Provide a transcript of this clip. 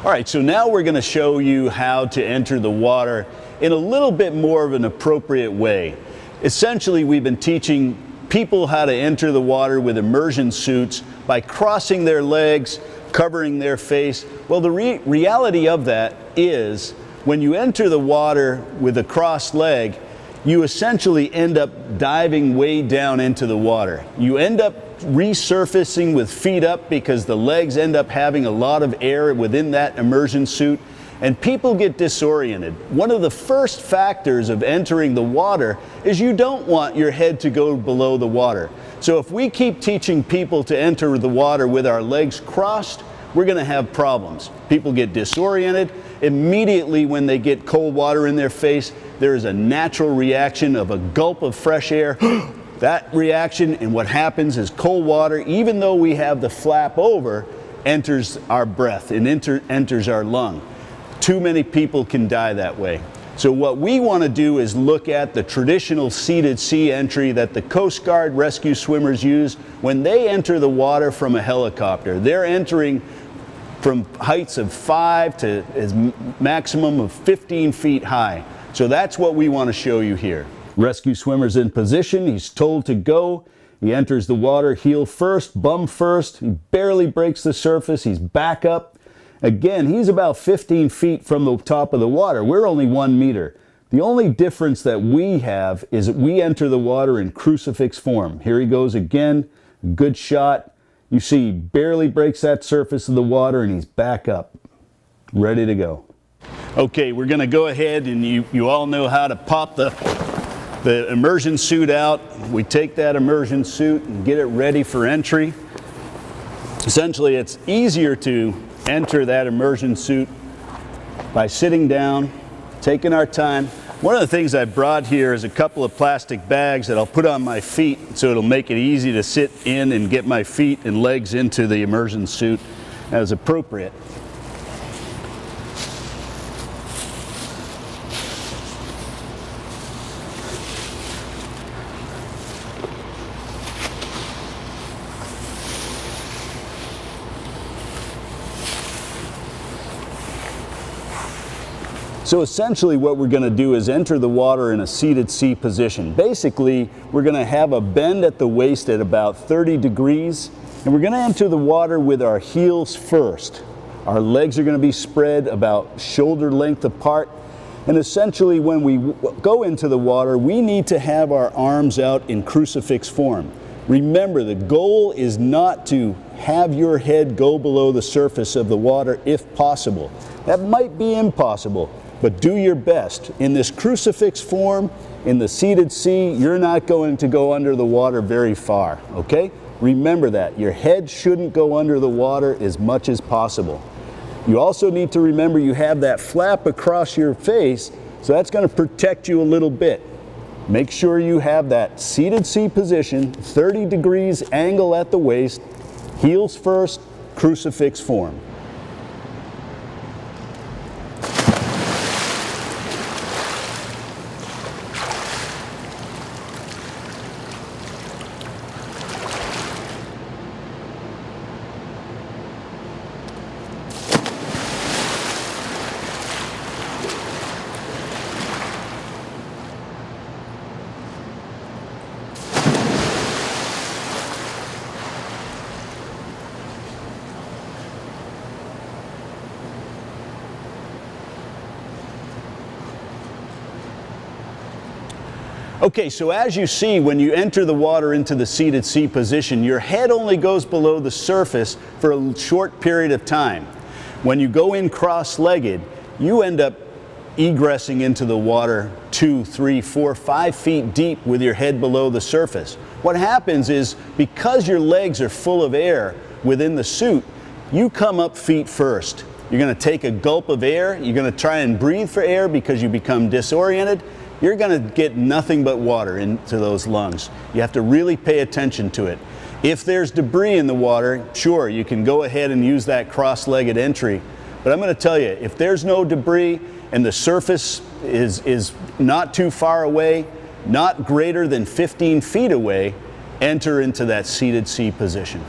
All right, so now we're going to show you how to enter the water in a little bit more of an appropriate way. Essentially, we've been teaching people how to enter the water with immersion suits by crossing their legs, covering their face. Well, the reality of that is when you enter the water with a crossed leg, you essentially end up diving way down into the water. You end up resurfacing with feet up because the legs end up having a lot of air within that immersion suit, and people get disoriented. One of the first factors of entering the water is you don't want your head to go below the water. So if we keep teaching people to enter the water with our legs crossed, we're going to have problems. People get disoriented. Immediately when they get cold water in their face, there is a natural reaction of a gulp of fresh air. That reaction, and what happens is cold water, even though we have the flap over, enters our breath and enters our lung. Too many people can die that way. So what we want to do is look at the traditional seated sea entry that the Coast Guard rescue swimmers use when they enter the water from a helicopter. They're entering from heights of 5 to a maximum of 15 feet high. So that's what we want to show you here. Rescue swimmer's in position, he's told to go. He enters the water heel first, bum first. He barely breaks the surface, he's back up. Again, he's about 15 feet from the top of the water. We're only 1 meter. The only difference that we have is that we enter the water in crucifix form. Here he goes again, good shot. You see he barely breaks that surface of the water and he's back up, ready to go. Okay, we're gonna go ahead, and you all know how to pop the immersion suit out. We take that immersion suit and get it ready for entry. Essentially, it's easier to enter that immersion suit by sitting down, taking our time. One of the things I brought here is a couple of plastic bags that I'll put on my feet so it'll make it easy to sit in and get my feet and legs into the immersion suit as appropriate. So essentially what we're going to do is enter the water in a seated sea position. Basically, we're going to have a bend at the waist at about 30 degrees, and we're going to enter the water with our heels first. Our legs are going to be spread about shoulder length apart, and essentially when we go into the water, we need to have our arms out in crucifix form. Remember, the goal is not to have your head go below the surface of the water if possible. That might be impossible, but do your best. In this crucifix form, in the seated sea, you're not going to go under the water very far, okay? Remember that. Your head shouldn't go under the water as much as possible. You also need to remember you have that flap across your face, so that's going to protect you a little bit. Make sure you have that seated sea position, 30 degrees angle at the waist, heels first, crucifix form. Okay, so as you see, when you enter the water into the seated sea position, your head only goes below the surface for a short period of time. When you go in cross-legged, you end up egressing into the water 2, 3, 4, 5 feet deep with your head below the surface. What happens is, because your legs are full of air within the suit, you come up feet first. You're going to take a gulp of air, you're going to try and breathe for air because you become disoriented. You're going to get nothing but water into those lungs. You have to really pay attention to it. If there's debris in the water, sure, you can go ahead and use that cross-legged entry. But I'm going to tell you, if there's no debris and the surface is not too far away, not greater than 15 feet away, enter into that seated sea position.